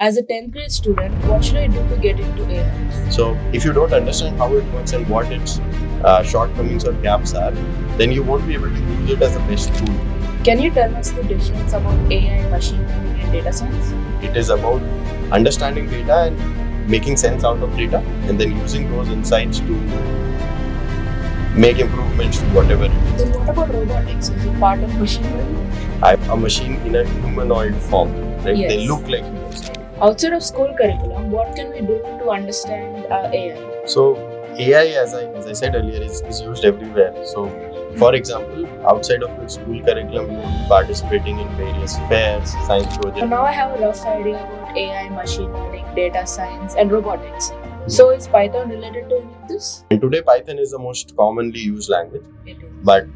As a 10th grade student, what should I do to get into AI? So if you don't understand how it works and what its shortcomings or gaps are, then you won't be able to use it as the best tool. Can you tell us the difference about AI, machine learning, and data science? It is about understanding data and making sense out of data, and then using those insights to make improvements to whatever it is. Then what about robotics? Is it part of machine learning? A machine in a humanoid form, right? Yes. They look like humans. Outside of school curriculum, what can we do to understand AI? So AI, as I said earlier, is used everywhere. So for example, outside of the school curriculum, you will be participating in various fairs, science So projects. now I have a rough idea about AI, machine learning, data science, and robotics. So is Python related to any of this? And today Python is the most commonly used language. It is. But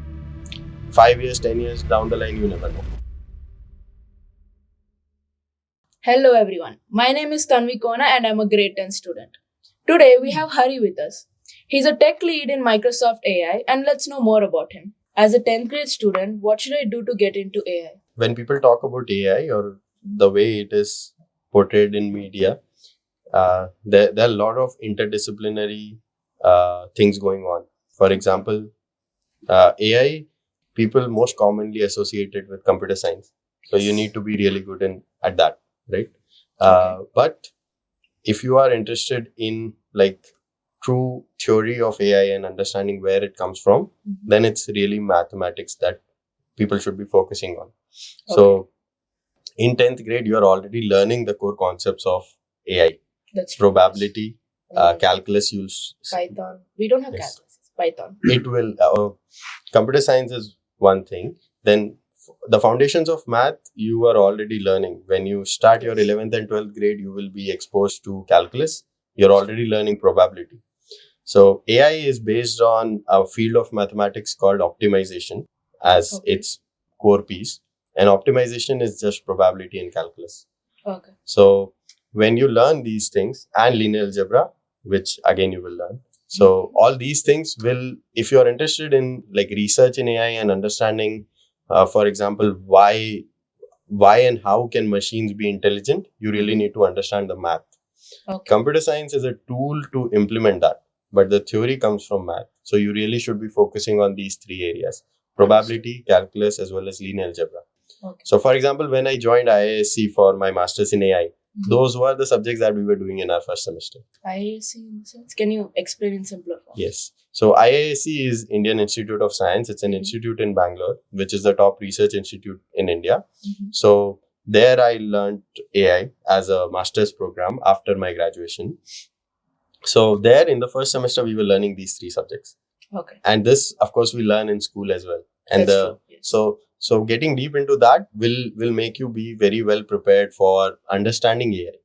5 years, 10 years down the line, you never know. Hello everyone, my name is Tanvi Kona and I'm a grade 10 student. Today we have Hari with us. He's a tech lead in Microsoft AI and let's know more about him. As a 10th grade student, what should I do to get into AI? When people talk about AI or the way it is portrayed in media, there are a lot of interdisciplinary things going on. For example, AI, people most commonly associated with computer science. So you need to be really good at that, right? But if you are interested in like true theory of AI and understanding where it comes from, then it's really mathematics that people should be focusing on. So in 10th grade, you are already learning the core concepts of AI. That's true. Probability, calculus, Python. We don't have Yes. calculus, it's Python. it will, computer science is one thing. Then the foundations of math, you are already learning. When you start your 11th and 12th grade, you will be exposed to calculus. You're already learning probability. So AI is based on a field of mathematics called optimization as its core piece. And optimization is just probability and calculus. Okay. So when you learn these things and linear algebra, which again you will learn. So all these things will, if you're interested in like research in AI and understanding, for example, why and how can machines be intelligent, you really need to understand the math. Okay. Computer science is a tool to implement that, but the theory comes from math. So you really should be focusing on these three areas: probability, calculus, as well as linear algebra. Okay. So for example, when I joined IISc for my master's in AI, those were the subjects that we were doing in our first semester. IAC in the sense? Can you explain in simpler form? Yes. So IISc is Indian Institute of Science. It's an institute in Bangalore, which is the top research institute in India. So there I learned AI as a master's program after my graduation. So there in the first semester, we were learning these three subjects. Okay. And this, of course, we learn in school as well. And That's true. Yes. so getting deep into that will make you be very well prepared for understanding AI.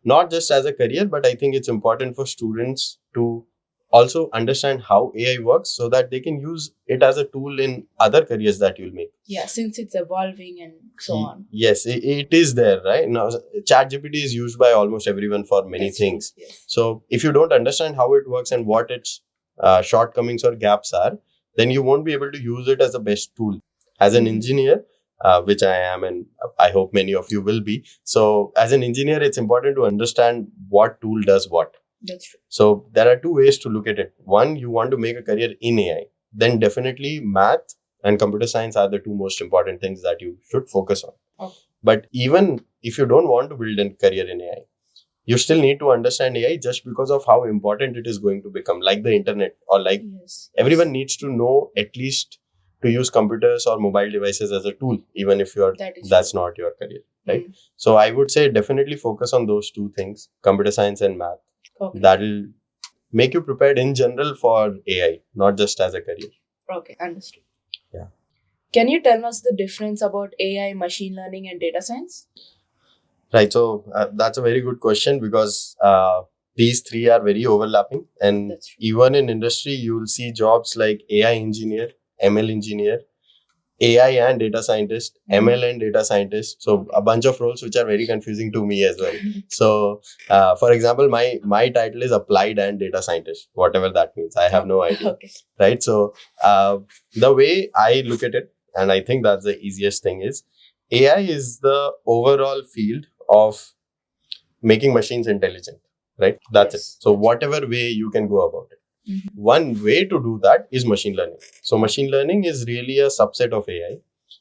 Not just as a career, but I think it's important for students to also understand how AI works so that they can use it as a tool in other careers that you'll make. Yeah, since it's evolving and so on. Yes, it is there, right? Now, ChatGPT is used by almost everyone for many That's true. things. Yes. So if you don't understand how it works and what its shortcomings or gaps are, then you won't be able to use it as the best tool. As an engineer, which I am, and I hope many of you will be. So as an engineer, it's important to understand what tool does what. That's true. So there are two ways to look at it. One, you want to make a career in AI. Then definitely math and computer science are the two most important things that you should focus on. Okay. But even if you don't want to build a career in AI, you still need to understand AI just because of how important it is going to become, like the internet, or like Yes. everyone needs to know at least to use computers or mobile devices as a tool, even if that's not your career, right? So I would say definitely focus on those two things, computer science and math. Okay. That will make you prepared in general for AI, not just as a career. Okay, understood. Yeah. Can you tell us the difference about AI, machine learning, and data science? Right. So that's a very good question because these three are very overlapping. And That's true. even in industry, you will see jobs like AI engineer, ML engineer, AI and data scientist, ML and data scientist. So a bunch of roles which are very confusing to me as well. So for example, my title is applied and data scientist, whatever that means. I have no idea. Okay. Right. So the way I look at it, and I think that's the easiest thing, is AI is the overall field of making machines intelligent, right? That's it. Yes, So that's whatever way you can go about it. Mhm. One way to do that is machine learning. So machine learning is really a subset of AI.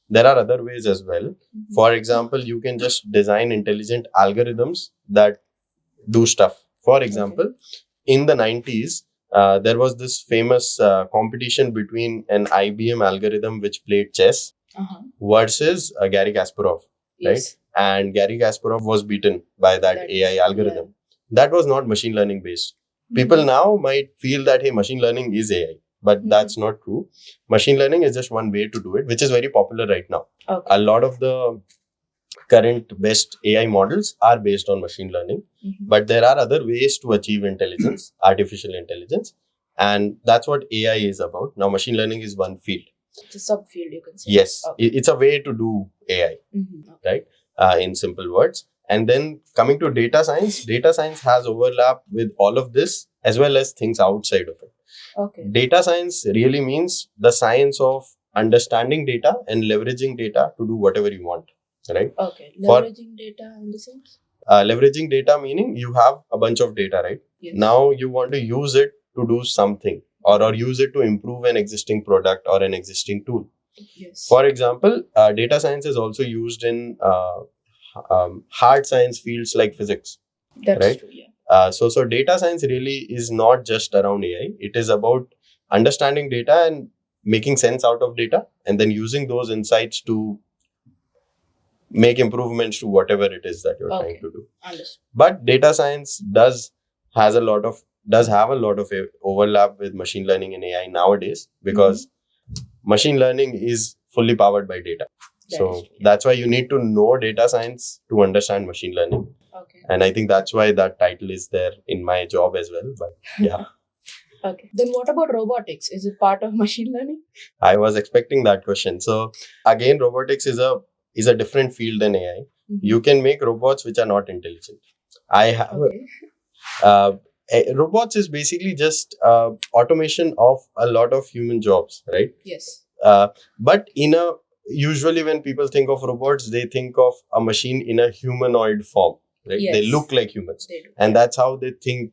There are other ways as well. Mhm. For example, you can just design intelligent algorithms that do stuff. For example, in the 90s, there was this famous competition between an IBM algorithm which played chess Uh-huh. versus Gary Kasparov, right? Yes. And Gary Kasparov was beaten by that That AI is- algorithm. That was not machine learning based. People Mhm. now might feel that, hey, machine learning is AI, but Mhm. that's not true. Machine learning is just one way to do it, which is very popular right now. Okay. A lot of the current best AI models are based on machine learning, Mhm. but there are other ways to achieve intelligence, artificial intelligence, and that's what AI is about. Now, machine learning is one field. It's a subfield, you can say. Yes, Okay. it's a way to do AI, Mhm. right? In simple words. And then coming to data science has overlap with all of this as well as things outside of it. Okay. Data science really means the science of understanding data and leveraging data to do whatever you want, right? Okay. For- Leveraging data in the sense? Leveraging data meaning you have a bunch of data, right? Yes. Now you want to use it to do something or use it to improve an existing product or an existing tool. Yes. For example, data science is also used in hard science fields like physics. That's right? true, yeah. So data science really is not just around AI. It is about understanding data and making sense out of data and then using those insights to make improvements to whatever it is that you're trying Okay. to do. Understood. But data science does have a lot of overlap with machine learning and AI nowadays because machine learning is fully powered by data. That So is true, yeah. that's why you need to know data science to understand machine learning. Okay. And I think that's why that title is there in my job as well. But yeah, Okay. Then what about robotics? Is it part of machine learning? I was expecting that question. So again, robotics is a different field than AI. Mhm. You can make robots which are not intelligent. I have Okay. robots is basically just automation of a lot of human jobs, right? Yes. But usually when people think of robots, they think of a machine in a humanoid form, right? They Yes. look like humans, They do. and that's how they think.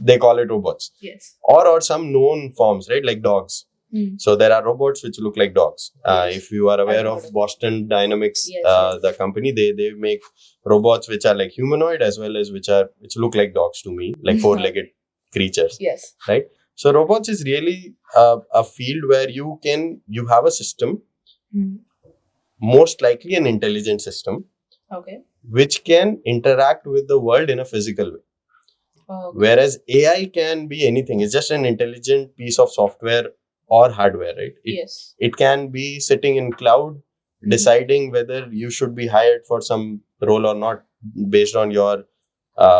They call it robots, Yes. or some known forms, right? Like dogs. Mm. So there are robots which look like dogs. Yes. If you are aware I've of heard of Boston Dynamics, Yes, yes. the company, they make robots which are like humanoid as well as which look like dogs to me, like four-legged creatures. Yes. Right? So robots is really a field where you have a system, Mm. most likely an intelligent system, Okay. which can interact with the world in a physical way. Okay. Whereas AI can be anything. It's just an intelligent piece of software or hardware, right? Yes. It can be sitting in cloud, deciding whether you should be hired for some role or not based on your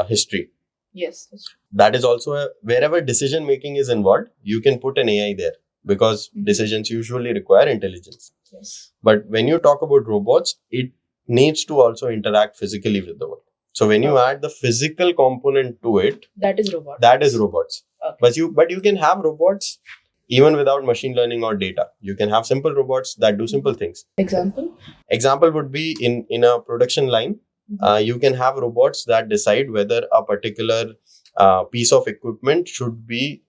history. Yes. That's true. That is also wherever decision making is involved, you can put an AI there because Mhm. decisions usually require intelligence. Yes. But when you talk about robots, it needs to also interact physically with the world. So when you add the physical component to it, That is robotics. that is robots. Okay. But you can have robots even without machine learning or data. You can have simple robots that do simple things. Example? Example would be in a production line, you can have robots that decide whether a particular piece of equipment should be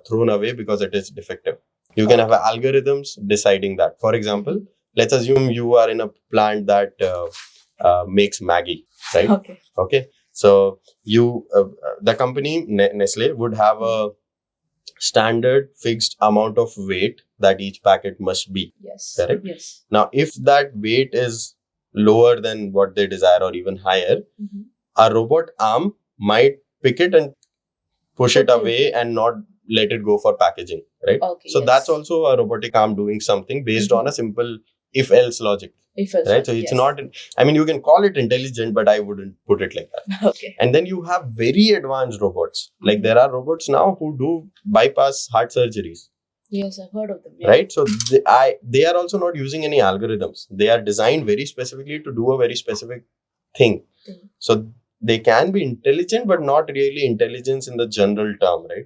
thrown away because it is defective. You can have algorithms deciding that. For example, let's assume you are in a plant that makes Maggie, right? Okay. Okay. So the company Nestle would have a standard fixed amount of weight that each packet must be. Yes. Correct? Yes. Now, if that weight is lower than what they desire or even higher, Mhm. a robot arm might pick it and push it Okay. away and not let it go for packaging, right? Okay, So yes. that's also a robotic arm doing something based on a simple if-else logic, If else, right? So it's not, I mean, you can call it intelligent, but I wouldn't put it like that. Okay. And then you have very advanced robots. Like there are robots now who do bypass heart surgeries. Yes, I've heard of them. Yeah. Right? So they are also not using any algorithms. They are designed very specifically to do a very specific thing. So they can be intelligent, but not really intelligence in the general term, right?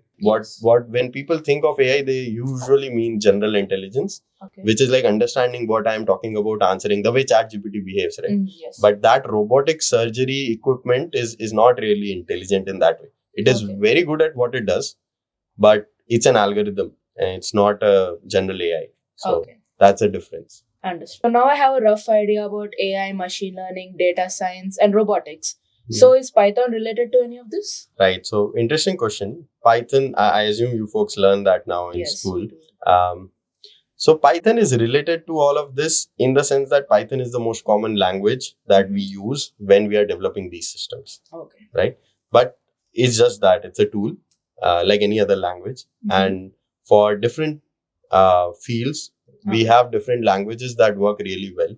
What when people think of AI, they usually mean general intelligence, Okay. which is like understanding what I am talking about, answering the way ChatGPT behaves, right? Yes. But that robotic surgery equipment is not really intelligent in that way. It is Okay. very good at what it does, but it's an algorithm and it's not a general AI. So Okay. that's a difference. Understood. So now I have a rough idea about AI, machine learning, data science, and robotics. So is Python related to any of this? Right. So interesting question. Python, I assume you folks learn that now in Yes, school. we do. So Python is related to all of this in the sense that Python is the most common language that we use when we are developing these systems. Okay. Right. But it's just that it's a tool like any other language. And for different fields, we have different languages that work really well.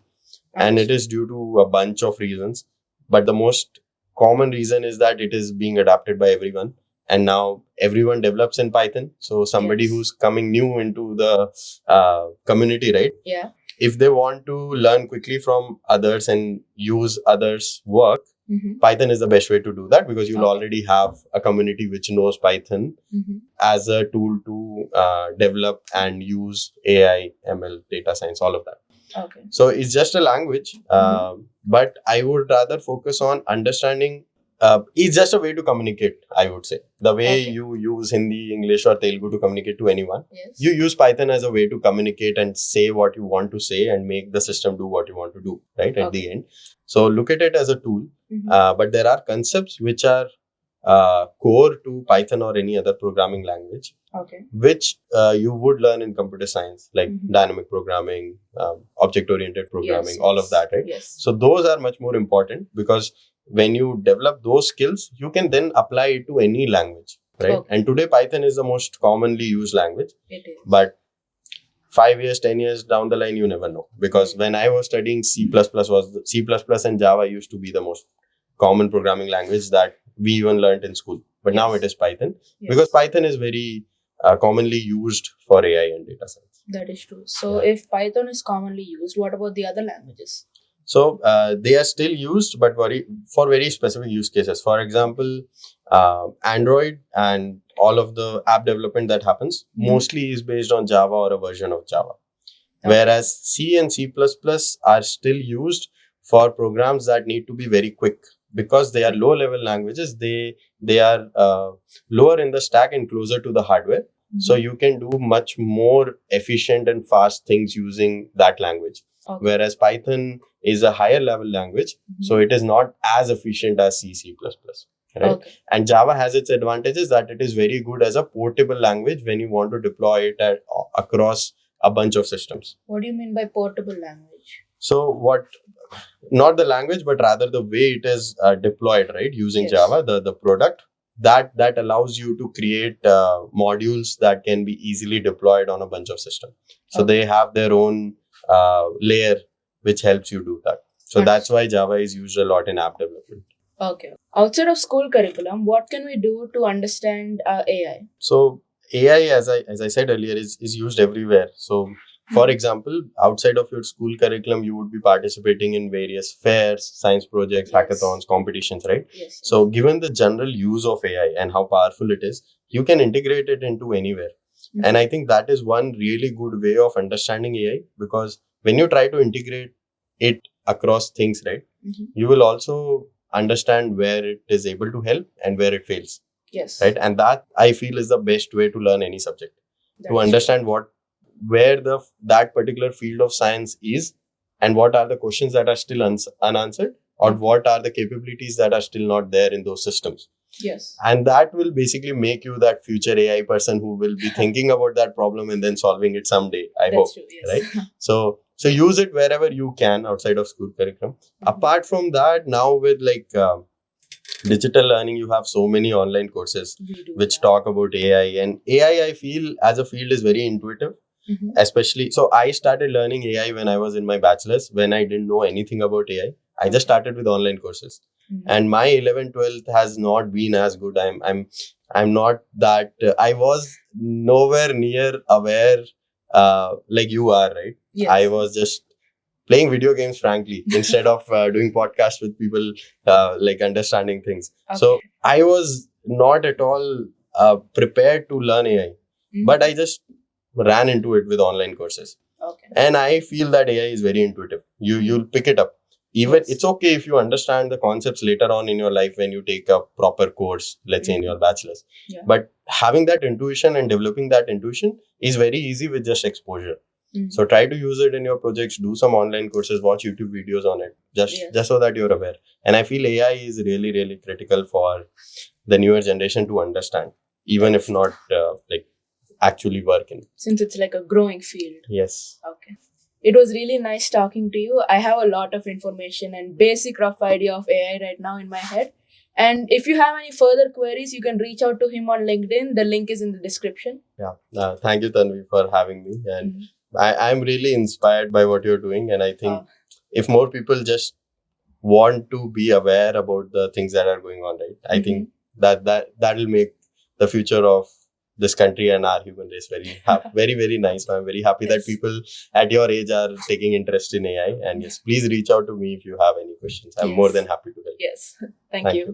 And it is due to a bunch of reasons. But the most common reason is that it is being adapted by everyone. And now everyone develops in Python. So somebody who's coming new into the community, right? Yeah. If they want to learn quickly from others and use others' work, Python is the best way to do that because you'll already have a community which knows Python as a tool to develop and use AI, ML, data science, all of that. Okay. So it's just a language, but I would rather focus on understanding. It's just a way to communicate, I would say. The way you use Hindi, English or Telugu to communicate to anyone, you use Python as a way to communicate and say what you want to say and make the system do what you want to do, right? At the end. So look at it as a tool, but there are concepts which are core to Python or any other programming language, which you would learn in computer science, like dynamic programming, object-oriented programming, all of that, right? Yes. So those are much more important because when you develop those skills, you can then apply it to any language, right? And today Python is the most commonly used language. It is. But 5 years, 10 years down the line, you never know. Because when I was studying C++ and Java used to be the most common programming language that we even learned in school. But now it is Python because Python is very commonly used for AI and data science. That is true. So if Python is commonly used, what about the other languages? So they are still used, but for very specific use cases. For example, Android and all of the app development that happens mostly is based on Java or a version of Java. Whereas C and C++ are still used for programs that need to be very quick because they are low level languages. They are lower in the stack and closer to the hardware. So you can do much more efficient and fast things using that language. Whereas Python is a higher level language, so it is not as efficient as C++. Right? And Java has its advantages that it is very good as a portable language when you want to deploy it across a bunch of systems. What do you mean by portable language? So not the language, but rather the way it is deployed, right? Using Java, the product that allows you to create modules that can be easily deployed on a bunch of systems. So they have their own layer which helps you do that. So that's why Java is used a lot in app development. Okay. Outside of school curriculum, what can we do to understand AI? So AI, as I said earlier, is used everywhere. So for example, outside of your school curriculum, you would be participating in various fairs, science projects, hackathons, competitions, right? Yes. So given the general use of AI and how powerful it is, you can integrate it into anywhere. And I think that is one really good way of understanding AI because when you try to integrate it across things, right, you will also understand where it is able to help and where it fails. Yes. Right. And that I feel is the best way to learn any subject. To understand where that particular field of science is and what are the questions that are still unanswered or what are the capabilities that are still not there in those systems. Yes. And that will basically make you that future AI person who will be thinking about that problem and then solving it someday, I hope. True, yes. Right? So use it wherever you can outside of school curriculum. Apart from that, now with digital learning, you have so many online courses which talk about AI. And AI, I feel, as a field is very intuitive. Especially, so I started learning AI when I was in my bachelor's, when I didn't know anything about AI. I just started with online courses. And my 11th, 12th has not been as good. I'm not that, I was nowhere near aware like you are, right? Yes. I was just playing video games, frankly, instead of doing podcasts with people, like understanding things. So Okay. I was not at all prepared to learn AI, Mhm. but I just ran into it with online courses. Okay. And I feel that AI is very intuitive. You'll pick it up. Even Yes. it's okay if you understand the concepts later on in your life when you take a proper course, let's say in your bachelor's. Yeah. But having that intuition and developing that intuition is very easy with just exposure. Mhm. So try to use it in your projects, do some online courses, watch YouTube videos on it, Yes. just so that you're aware. And I feel AI is really, really critical for the newer generation to understand, even if not like actually work in. Since it's like a growing field. Yes. Okay. It was really nice talking to you. I have a lot of information and basic rough idea of AI right now in my head. And if you have any further queries, you can reach out to him on LinkedIn. The link is in the description. Yeah. Thank you, Tanvi, for having me. And Mhm. I'm really inspired by what you're doing. And I think Oh. if more people just want to be aware about the things that are going on, right? I think that'll make the future of this country and our human race very, very nice. I'm very happy that Yes. people at your age are taking interest in AI. And yes, please reach out to me if you have any questions. I'm more Yes. than happy to help. Yes. Thank you.